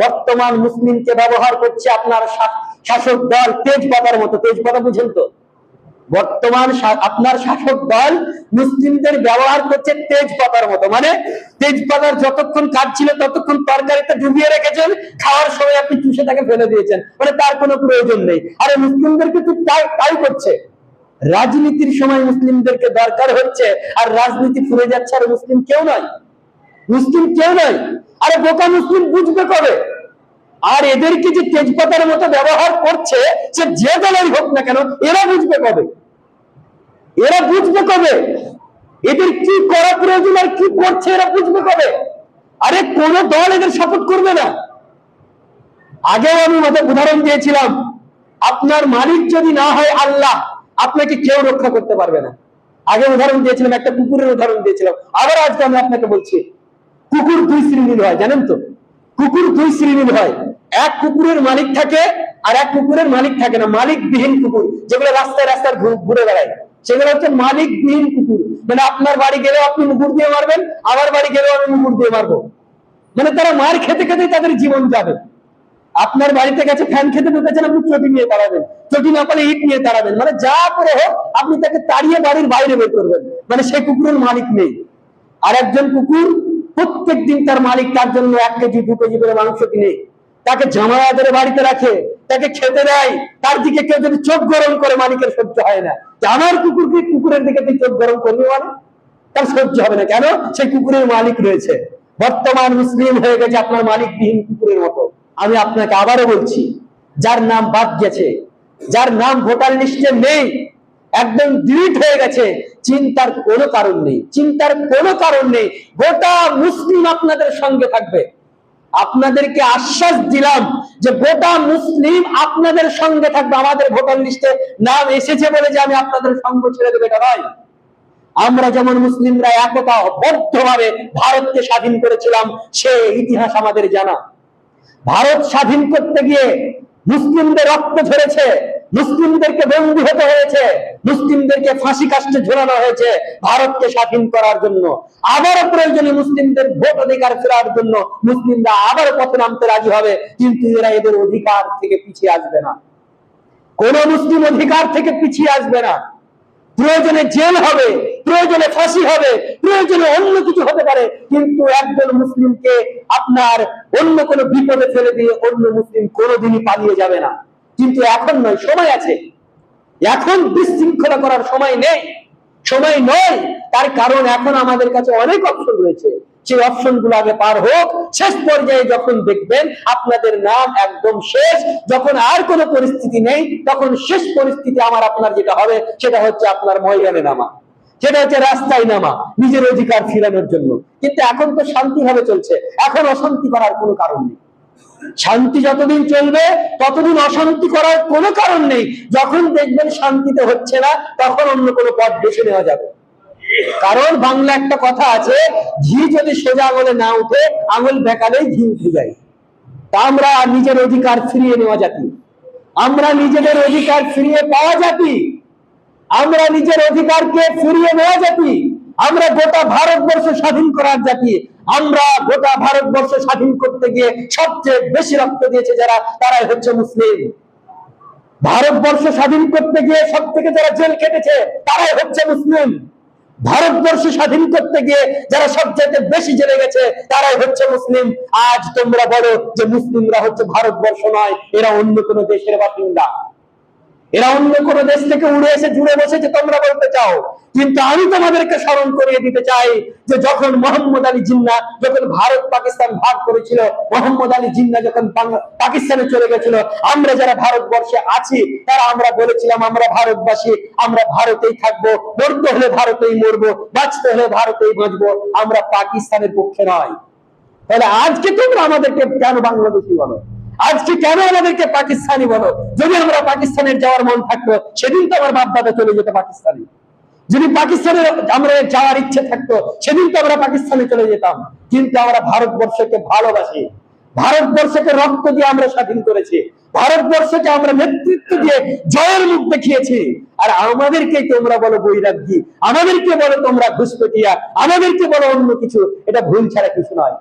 বর্তমান মুসলিমকে ব্যবহার করছে আপনার শাসক দল তেজপাতার মতো। তেজপাতা বুঝেন তো? বর্তমান আপনার শাসক দল মুসলিমদের ব্যবহার করছে তেজপাতার মতো। মানে তেজপাতার যতক্ষণ কাজ ছিল ততক্ষণ তরকারিতে ডুবিয়ে রেখেছেন, খাওয়ার সময় আপনি চুষে তাকে ফেলে দিয়েছেন, মানে তার কোনো প্রয়োজন নেই। আরে মুসলিমদেরকে তো তাই করছে। রাজনীতির সময় মুসলিমদেরকে দরকার হচ্ছে, আর রাজনীতি ফুরে যাচ্ছে, আর মুসলিম কেউ নয়, মুসলিম কেউ নয়। আরে বোকা মুসলিম বুঝবে কবে? আর এদেরকে যে তেজপাতার মতো ব্যবহার করছে, সে যে দলের হোক না কেন, এরা বুঝবে কবে? এরা বুঝবে কবে এদের কি করা প্রয়োজন আর কি করছে? এরা বুঝবে কবে? আরে কোন দল এদের সাপোর্ট করবে না। আগেও আমি উদাহরণ দিয়েছিলাম, আপনার মালিক যদি না হয় আল্লাহ, আপনাকে কেউ রক্ষা করতে পারবে না। আগে উদাহরণ দিয়েছিলাম, একটা কুকুরের উদাহরণ দিয়েছিলাম। আবার আজকে আমি আপনাকে বলছি, কুকুর দুই শ্রেণীর হয়, জানেন তো? কুকুর দুই শ্রেণীর হয়। এক কুকুরের মালিক থাকে, আর এক কুকুরের মালিক থাকে না। মালিকবিহীন কুকুর, যেগুলো রাস্তায় রাস্তায় ঘুরে বেড়ায়, সেগুলো হচ্ছে মালিকবিহীন কুকুর। মানে আপনার বাড়ি গেলেও আপনি মুগুর দিয়ে মারবেন, আমার বাড়ি গেলেও আমি মুগুর দিয়ে মারবো। মানে তারা মার খেতে খেতেই তাদের জীবন যাবে। আপনার বাড়িতে গেছে ফ্যান খেতে ঢুকেছেন, আপনি চটি নিয়ে তাড়াবেন, চটি না পারে ইট নিয়ে তাড়াবেন, মানে যা করে হোক আপনি তাকে তাড়িয়ে বাড়ির বাইরে বের করবেন। মানে সেই কুকুরের মালিক নেই। আর একজন কুকুর প্রত্যেক দিন তার মালিক তার জন্য 1 কেজি 2 কেজি করে মাংস কিনে তাকে জামায়া ধরে বাড়িতে রাখে, তাকে খেতে দেয়। তার দিকে কেউ যদি চোখ গরম করে, মালিকের সহ্য হয় না। আমার কুকুরকে কুকুরের দিকে তুই চোখ গরম করবি, মানে তার সহ্য হবে না। কেন? সেই কুকুরের মালিক রয়েছে। বর্তমান মুসলিম হয়ে গেছে আপনার মালিকবিহীন কুকুরের মতো। আমি আপনাকে আবারও বলছি, যার নাম বাদ গেছে, যার নাম ভোটার লিস্টে নেই, একদম ডিলিট হয়ে গেছে, চিন্তার কোনো কারণ নেই, চিন্তার কোনো কারণ নেই। গোটা মুসলিম আপনাদের সঙ্গে থাকবে। আপনাদেরকে আশ্বাস দিলাম যে গোটা মুসলিম আপনাদের সঙ্গে থাকবে। আমাদের ভোটার লিস্টে নাম এসেছে বলে যে আমি আপনাদের সঙ্গ ছেড়ে দেবো, এটা নয়। আমরা যেমন মুসলিমরা একতাবদ্ধভাবে ভারতকে স্বাধীন করেছিলাম, সে ইতিহাস আমাদের জানা। ভারত স্বাধীন করতে গিয়ে মুসলিমদের রক্ত ঝরেছে, মুসলিমদেরকে বন্দী হতে হয়েছে, মুসলিমদেরকে ফাঁসি কাস্টে ঝোলানো হয়েছে ভারতকে স্বাধীন করার জন্য। আবারও প্রয়োজনে মুসলিমদের ভোট অধিকার ফেরার জন্য মুসলিমরা আবারও পথে নামতে রাজি হবে, কিন্তু এরা এদের অধিকার থেকে পিছিয়ে আসবে না। কোন মুসলিম অধিকার থেকে পিছিয়ে আসবে না। প্রয়োজনে জেল হবে, প্রয়োজনে ফাঁসি হবে, প্রয়োজনে অন্য কিছু হতে পারে, কিন্তু একজন মুসলিমকে আপনার অন্য কোনো বিপদে ফেলে দিয়ে অন্য মুসলিম কোনোদিনই পালিয়ে যাবে না। কিন্তু এখন নয়, সময় আছে। এখন বিশৃঙ্খলা করার সময় নেই, সময় নয়। তার কারণ এখন আমাদের কাছে অনেক অপশন রয়েছে। সেই অপশন গুলো আগে পার হোক। শেষ পর্যায়ে যখন দেখবেন আপনাদের নাম একদম শেষ, যখন আর কোনো পরিস্থিতি নেই, তখন শেষ পরিস্থিতি আমার আপনার যেটা হবে, সেটা হচ্ছে আপনার ময়দানে নামা, সেটা হচ্ছে রাস্তায় নামা, নিজের অধিকার ফিরানোর জন্য। কিন্তু এখন তো শান্তি ভাবে চলছে, এখন অশান্তি করার কোনো কারণ নেই। শান্তি যতদিন চলবে ততদিন অশান্তি করার কোনো কারণ নেই। যখন দেখবেন শান্তিতে হচ্ছে না, তখন অন্য কোনো পথ বেছে নেওয়া যাবে। কারণ বাংলা একটা কথা আছে, ঘি যদি সোজা আঙুলে না উঠে, আঙুল বেঁকালেই ঘি উঠে যায়। তা আমরা নিজের অধিকার ফিরিয়ে নেওয়া জাতি, আমরা নিজেদের অধিকার ফিরিয়ে পাওয়া জাতি, আমরা নিজের অধিকারকে ফিরিয়ে নেওয়া জাতি, আমরা গোটা ভারতবর্ষ স্বাধীন করার জাতি। আমরা গোটা ভারতবর্ষ স্বাধীন করতে গিয়ে সবচেয়ে বেশি রক্ত দিয়েছে যারা, তারাই হচ্ছে মুসলিম। ভারতবর্ষ স্বাধীন করতে গিয়ে সব থেকে যারা জেল কেটেছে, তারাই হচ্ছে মুসলিম। ভারতবর্ষ স্বাধীন করতে গিয়ে যারা সবচেয়ে বেশি জেলে গেছে, তারাই হচ্ছে মুসলিম। আজ তোমরা বলো যে মুসলিমরা হচ্ছে ভারতবর্ষ নয়, এরা অন্য কোনো দেশের বাসিন্দা, এরা অন্য কোন দেশ থেকে উড়ে এসে জুড়ে বসেছে তোমরা বলতে চাও। কিন্তু আমি তোমাদেরকে স্মরণ করিয়ে দিতে চাই যে যখন মোহাম্মদ আলী জিন্নাহ যখন ভারত পাকিস্তান ভাগ করেছিল, মোহাম্মদ আলী জিন্নাহ যখন পাকিস্তানে চলে গেছিল, আমরা যারা ভারতবর্ষে আছি তারা আমরা বলেছিলাম আমরা ভারতবাসী, আমরা ভারতেই থাকবো, মরতে হলে ভারতেই মরবো, বাঁচতে হলে ভারতেই বাঁচবো, আমরা পাকিস্তানের পক্ষে নয়। তাহলে আজকে তোমরা আমাদেরকে কেন বাংলাদেশি বলো? আজকে কেন আমাদেরকে পাকিস্তানি বলো? যদি আমরা পাকিস্তানের যাওয়ার মন থাকতো, সেদিন তো আমার বাপ দাদা চলে যেত পাকিস্তানে। যদি পাকিস্তানে আমরা যাওয়ার ইচ্ছে থাকতো, সেদিন তো আমরা পাকিস্তানে চলে যেতাম। কিন্তু আমরা ভারতবর্ষকে ভালোবাসি, ভারতবর্ষকে রক্ত দিয়ে আমরা স্বাধীন করেছি, ভারতবর্ষকে আমরা নেতৃত্ব দিয়ে জয়ের মুখ দেখিয়েছি। আর আমাদেরকে তোমরা বলো বৈরাগ্যী, আমাদেরকে বলো তোমরা ঘুষপেটিয়া, আমাদেরকে বলো অন্য কিছু। এটা ভুল ছাড়া কিছু নয়।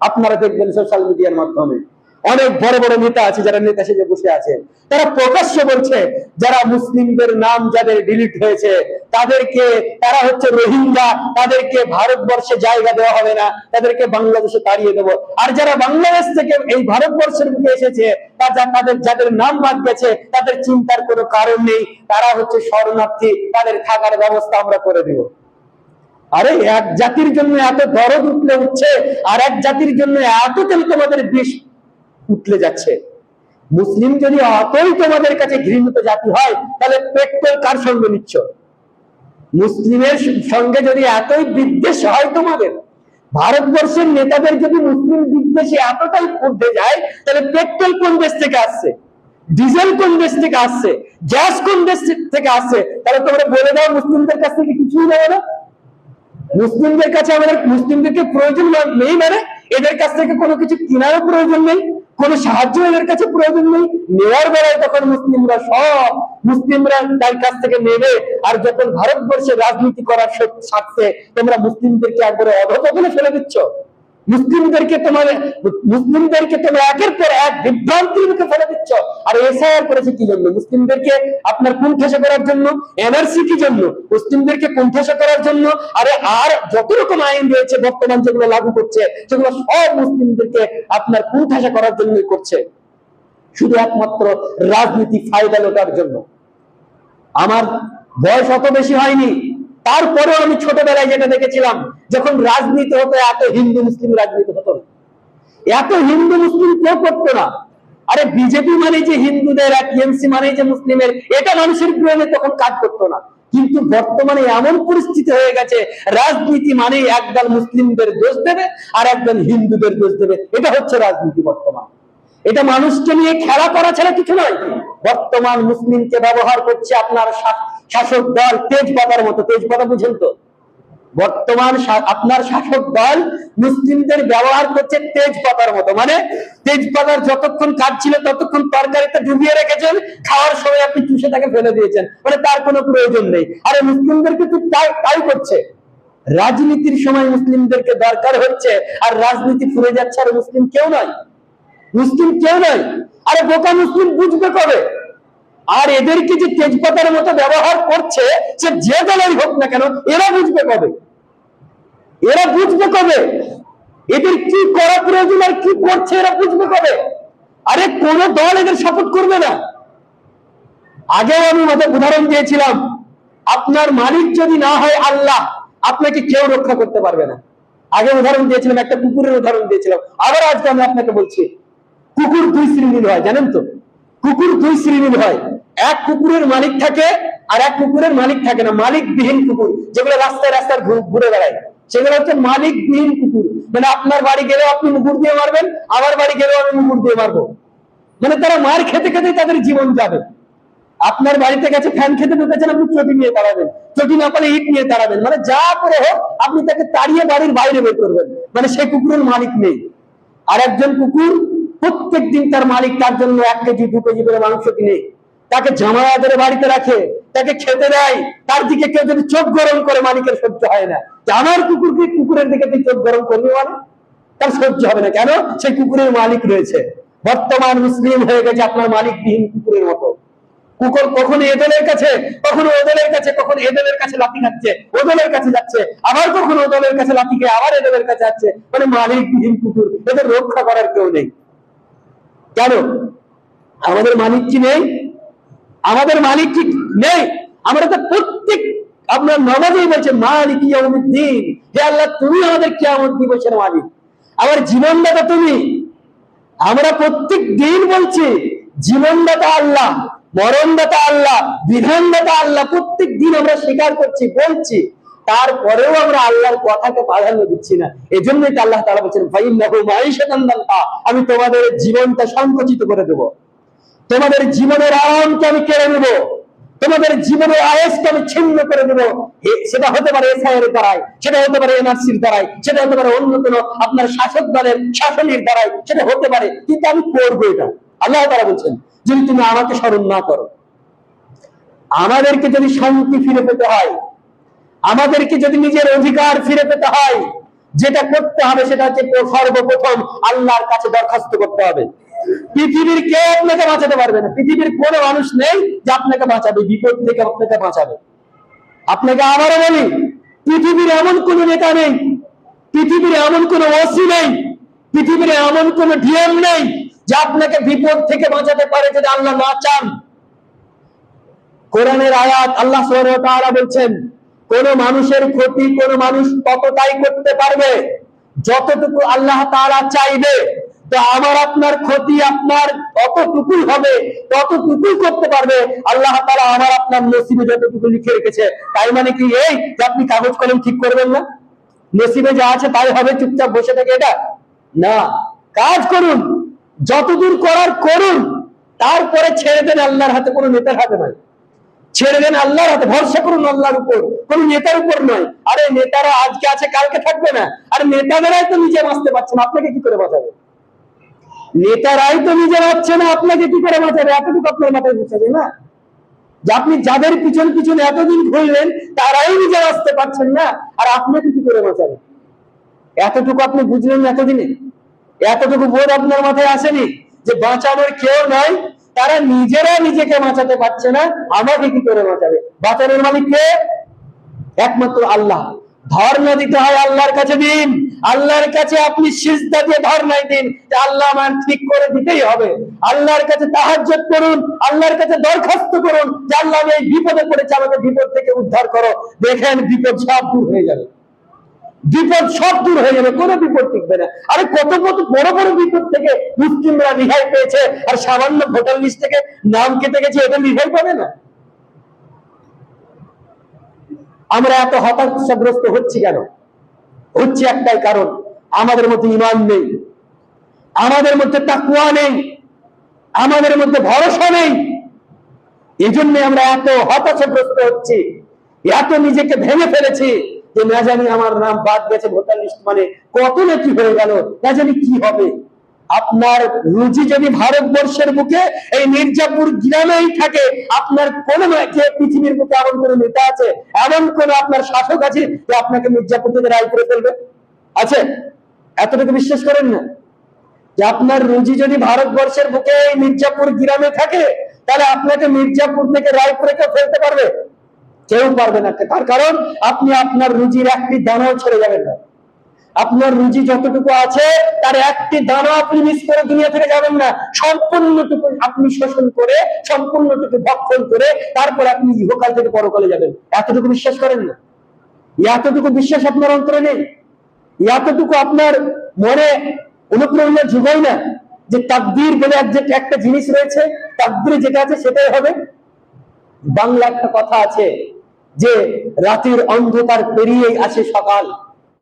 আপনারা দেখবেন সোশ্যাল মিডিয়ার মাধ্যমে অনেক বড় বড় নেতা আছে, যারা নেতা সেজে বসে আছে, তারা প্রকাশ্যে বলছে যারা মুসলিমদের নাম যাদের ডিলিট হয়েছে তাদেরকে, তারা হচ্ছে রোহিঙ্গা, তাদেরকে ভারতবর্ষে জায়গা দেওয়া হবে না, তাদেরকে বাংলাদেশে তাড়িয়ে দেবো। আর যারা বাংলাদেশ থেকে এই ভারতবর্ষের বুকে এসেছে, তাদের যাদের নাম বাদ গেছে, তাদের চিন্তার কোনো কারণ নেই, তারা হচ্ছে শরণার্থী, তাদের থাকার ব্যবস্থা আমরা করে দিব। আরে এক জাতির জন্য এত দরদ উঠলে উঠছে, আর এক জাতির জন্য এত তোমাদের বিষ উঠলে যাচ্ছে। মুসলিম যদি অতই তোমাদের কাছে ঘৃণিত জাতি হয়, তাহলে পেট্রোল কার সঙ্গে নিচ্ছ? মুসলিমের সঙ্গে যদি এতই বিদ্বেষ হয় তোমাদের, ভারতবর্ষের নেতাদের যদি মুসলিম বিদ্বেষে এতটাই উঠে যায়, তাহলে পেট্রোল কোন দেশ থেকে আসছে, ডিজেল কোন দেশ থেকে আসছে, গ্যাস কোন দেশ থেকে আসছে? তাহলে তোমরা বলে দাও মুসলিমদের কাছ থেকে কিছুই নেবে না। মুসলিমদের কাছে আমাদের মুসলিমদেরকে প্রয়োজন নেই, মানে এদের কাছ থেকে কোনো কিছু কেনারও প্রয়োজন নেই, কোনো সাহায্য এদের কাছে প্রয়োজন নেই। নেওয়ার বেলায় তখন মুসলিমরা তার কাছ থেকে নেবে। আর যখন ভারতবর্ষে রাজনীতি করার স্বার্থে তোমরা মুসলিমদেরকে একবারে অধঃপতনে ফেলে দিচ্ছ, মুসলিমদেরকে তোমরা একের পর এক বিভ্রান্তির মুখে ফেলে দিচ্ছ। আর এসআইআর করেছে কি জন্য? মুসলিমদেরকে আপনার কুণ্ঠাসা করার জন্য। এনআরসি কি জন্য? মুসলিমদেরকে কুণ্ঠাসা করার জন্য। আরে আর যত রকম আইন রয়েছে বর্তমান যেগুলো লাগু করছে, সেগুলো সব মুসলিমদেরকে আপনার কুণ্ঠাসা করার জন্যই করছে, শুধু একমাত্র রাজনীতি ফায়দা লোটার জন্য। আমার বয়স অত বেশি হয়নি, তারপরেও আমি ছোটবেলায় যেটা দেখেছিলাম, যখন রাজনীতি হতো এত হিন্দু মুসলিম রাজনীতি হতো না, এত হিন্দু মুসলিম কেউ করতো না। আরে বিজেপি মানে যে হিন্দুদের, আর টিএমসি মানে যে মুসলিমের, এটা মানুষের ব্রেনে তখন কাজ করতো না। কিন্তু বর্তমানে এমন পরিস্থিতি হয়ে গেছে, রাজনীতি মানে একদল মুসলিমদের দোষ দেবে আর একদল হিন্দুদের দোষ দেবে। এটা হচ্ছে রাজনীতি বর্তমান। এটা মানুষকে নিয়ে খেলা করা ছাড়া কিছু নয়। বর্তমান মুসলিমকে ব্যবহার করছে আপনার শাসক দল তেজপাতার মতো। তেজপাতা বুঝেন তো? বর্তমান আপনার শাসক দল মুসলিমদের ব্যবহার করছে তেজপাতার মতো। মানে তেজপাতার যতক্ষণ কাজ ছিল ততক্ষণ তরকারিতে ডুবিয়ে রেখেছেন, খাওয়ার সময় আপনি চুষে তাকে ফেলে দিয়েছেন, মানে তার কোনো প্রয়োজন নেই। আরে মুসলিমদেরকে তো তাই করছে। রাজনীতির সময় মুসলিমদেরকে দরকার হচ্ছে, আর রাজনীতি ফুরে যাচ্ছে, আর মুসলিম কেউ নয়, মুসলিম কেউ নয়। আরে বোকা মুসলিম বুঝবে কবে? আর এদেরকে যে তেজপাতার মতো ব্যবহার করছে, সে যে দলেরই হোক না কেন, এরা বুঝবে কবে? এরা বুঝবে কবে এদের কি করা প্রয়োজন আর কি করছে? এরা বুঝবে কবে? আরে কোন দল এদের সাপোর্ট করবে না। আগেও আমি উদাহরণ দিয়েছিলাম, আপনার মালিক যদি না হয় আল্লাহ, আপনাকে কেউ রক্ষা করতে পারবে না। আগে উদাহরণ দিয়েছিলাম, একটা কুকুরের উদাহরণ দিয়েছিলাম, আবার আজকে আমি আপনাকে বলছি, কুকুর দুই শ্রেণীর হয়, জানেন তো? কুকুর দুই শ্রেণীর হয়। এক কুকুরের মালিক থাকে, আর এক কুকুরের মালিক থাকে না। মালিকবিহীন কুকুর, যেগুলো রাস্তায় রাস্তায় ঘুরে বেড়ায়, সেগুলো হচ্ছে মালিকবিহীন কুকুর। মানে আপনার বাড়ি গেলেও আপনি মুগুর দিয়ে মারবেন, আমার বাড়ি গেলেও আমি মুগুর দিয়ে মারবো। মানে তারা মার খেতে খেতে তাদের জীবন যাবে। আপনার বাড়িতে গেছে, ফ্যান খেতে ঢুকেছেন, আপনি চটি নিয়ে তাড়াবেন, চটি না পারে ইট নিয়ে তাড়াবেন, মানে যা করে হোক আপনি তাকে তাড়িয়ে বাড়ির বাইরে বের করবেন। মানে সেই কুকুরের মালিক নেই। আর একজন কুকুর প্রত্যেক দিন তার মালিক তার জন্য 1 কেজি 2 কেজি করে মাংস কিনে তাকে জামায়া ধরে বাড়িতে রাখে, তাকে খেতে দেয়। তার দিকে কেউ যদি চোখ গরম করে, মালিকের সহ্য হয় না। আমার কুকুরকে, কুকুরের দিকে তুই চোখ গরম করবি, মানে তার সহ্য হবে না। কেন? সেই কুকুরের মালিক রয়েছে। বর্তমান মুসলিম হয়ে গেছে আপনার মালিকবিহীন কুকুরের মতো। কুকুর কখনো এদলের কাছে, কখনো ওদলের কাছে, কখনো এদলের কাছে লাথি খাচ্ছে, ওদলের কাছে যাচ্ছে, আবার কখনো ওদলের কাছে লাথি খেয়ে আবার এদলের কাছে যাচ্ছে। মানে মালিকবিহীন কুকুর, এদের রক্ষা করার কেউ নেই। কেন? আমাদের মালিক কি নেই? আমাদের মালিক কি নেই? আমরা তো প্রত্যেক আপনার নামাজেই বলছে মালিক ইয়াউমিদ্দিন, হে আল্লাহ তুমি আমাদের কিয়ামত দিবসের মালিক, আমার জীবনদাতা তুমি। আমরা প্রত্যেক দিন বলছি জীবনদাতা আল্লাহ, মরণদাতা আল্লাহ, বিধানদাতা আল্লাহ। প্রত্যেক দিন আমরা স্বীকার করছি, বলছি, তারপরেও আমরা আল্লাহর কথাকে প্রাধান্য দিচ্ছি না। এজন্যই তো আল্লাহ তাআলা বলেছেন ফাইন্নাহু মাঈশাতান দানকা, আমি তোমাদের জীবনটা সংকুচিত করে দেব, তোমাদের জীবনের আরামকে আমি কেড়ে নেব, তোমাদের জীবনের আয়েসকে আমি ছিন্ন করে দেব। সেটা হতে পারে এসআইআর দ্বারাই, সেটা হতে পারে এনআরসির দ্বারাই, সেটা হতে পারে অন্য কোনো আপনার শাসক দলের শাসনের দ্বারাই, সেটা হতে পারে, কিন্তু আমি করবো এটা। আল্লাহ তাআলা বলছেন যদি তুমি আমাকে স্মরণ না করো। আমাদেরকে যদি শান্তি ফিরে পেতে হয়, আমাদেরকে যদি নিজের অধিকার ফিরে পেতে হয়, যেটা করতে হবে সেটা হচ্ছে সর্বপ্রথম আল্লাহর কাছে দরখাস্ত করতে হবে। পৃথিবীর কেউ আপনাকে বাঁচাতে পারবে না। পৃথিবীর কোনো মানুষ নেই যে আপনাকে বাঁচাবে, বিপদ থেকে আপনাকে বাঁচাবে। আপনাকে আবারও বলি, পৃথিবীর এমন কোন নেতা নেই, পৃথিবীর এমন কোন ওসি নেই, পৃথিবীর এমন কোন ডিএম নেই যে আপনাকে বিপদ থেকে বাঁচাতে পারে যদি আল্লাহ না চান। কোরআনের আয়াত আল্লাহ সুবহানাহু ওয়া তাআলা বলছেন, কোন মানুষের ক্ষতি কোন মানুষ ততটাই করতে পারবে যতটুকু আল্লাহ তাআলা চাইবে। তো আমার আপনার ক্ষতি আপনার ততটুকুই হবে, ততটুকুই করতে পারবে আল্লাহ তাআলা আমার আপনার নসিবে যতটুকু লিখে রেখেছে। তাই মানে কি এই যে আপনি কাগজ কলম ঠিক করবেন না, নসিবে যা আছে তাই হবে, চুপচাপ বসে থাকে এটা না। কাজ করুন, যতদূর করার করুন, তারপরে ছেড়ে দেন আল্লাহর হাতে, কোনো নেতার হাতে নয়। ছেড়ে দেন আল্লাহর হাতে, ভরসা করুন আল্লাহর উপর, কোন নেতার উপর নয়। আরে নেতারা আজকে আছে কালকে থাকবে না, আর নেতাদেরাই তো নিজে বাঁচতে পারছে না, আপনাকে কি করে বাঁচাবে? নেতারাই তো নিজে বাঁচছে না, আপনাকে কি করে বাঁচাবে? এতটুকু আপনার মাথায় বুঝাবে না যে আপনি যাদের পিছন পিছনে এতদিন ঘুরলেন তারাই নিজে বাঁচতে পারছেন না, আর আপনাকে কি করে বাঁচাবে? এতটুকু আপনি বুঝলেন এতদিনে? এতটুকু বোধ আপনার মাথায় আসেনি যে বাঁচানোর কেউ নয়, তারা নিজেরা নিজেকে বাঁচাতে পারছে না, আমাকে কি করে বাঁচাবে? বাঁচানোর মালিক কে? একমাত্র আল্লাহ। ধর্ণা দিতে হয় আল্লাহর কাছে দিন, আল্লাহর কাছে আপনি সিজদা দিয়ে ধর্ণায় দিন যে আল্লাহ আমার ঠিক করে দিতেই হবে। আল্লাহর কাছে তাহাজ্জুদ করুন, আল্লাহর কাছে দরখাস্ত করুন যে আল্লাহ আমি এই বিপদে পড়েছি, আমাকে বিপদ থেকে উদ্ধার করো। দেখেন বিপদ সব দূর হয়ে যাবে, বিপদ সব দূর হয়ে যাবে, কোনো বিপদ টিকবে না। আরে কত কত বড় বড় বিপদ থেকে মুসলিমরা রেহাই পেয়েছে, আর সামান্য ভোটার লিস্ট থেকে নাম কেটে গেছে, এটা রেহাই পাবে না? আমরা এত হতাশাগ্রস্ত হচ্ছি কেন? হচ্ছে একটাই কারণ, আমাদের মধ্যে ঈমান নেই, আমাদের মধ্যে তাকওয়া নেই, আমাদের মধ্যে ভরসা নেই। এই জন্য আমরা এত হতাশাগ্রস্ত হচ্ছি, এত নিজেকে ভেঙে ফেলেছি যে না জানি আমার নাম বাদ গেছে ভোটার লিস্ট, মানে কত না কি হয়ে গেল, না জানি কি হবে। আপনার রুজি যদি ভারতবর্ষের বুকে এই মির্জাপুর গ্রামেই থাকে, আপনার কোন পৃথিবীর বুকে এমন কোন নেতা আছে, এমন কোন আপনার শাসক আছে যে আপনাকে মির্জাপুর থেকে রায় করে ফেলবে? আছে? এতটুকু বিশ্বাস করেন না যে আপনার রুজি যদি ভারতবর্ষের বুকে এই মির্জাপুর গ্রামে থাকে, তাহলে আপনাকে মির্জাপুর থেকে রায়পুরে কেউ ফেলতে পারবে? কেউ পারবে না। তার কারণ আপনি আপনার রুজির একটি দানাও ছেড়ে যাবেন না। আপনার রুজি যতটুকু আছে তার একটি দানা আপনি মিস করে দুনিয়া থেকে যাবেন না। সম্পূর্ণটুকু আপনি শোষণ করে, সম্পূর্ণটুকু ভক্ষণ করে তারপর আপনি ইহকাল থেকে পরকালে যাবেন। এতটুকু বিশ্বাস করেন না? এতটুকু বিশ্বাস আপনার অন্তরে নেই? এতটুকু আপনার মনে অনুপ্রেরণা জোগায় না যে তাকদীর বলে একটা জিনিস রয়েছে, তাকদীরে যেটা আছে সেটাই হবে? বাংলা একটা কথা আছে যে রাতের অন্ধকার পেরিয়েই আসে সকাল।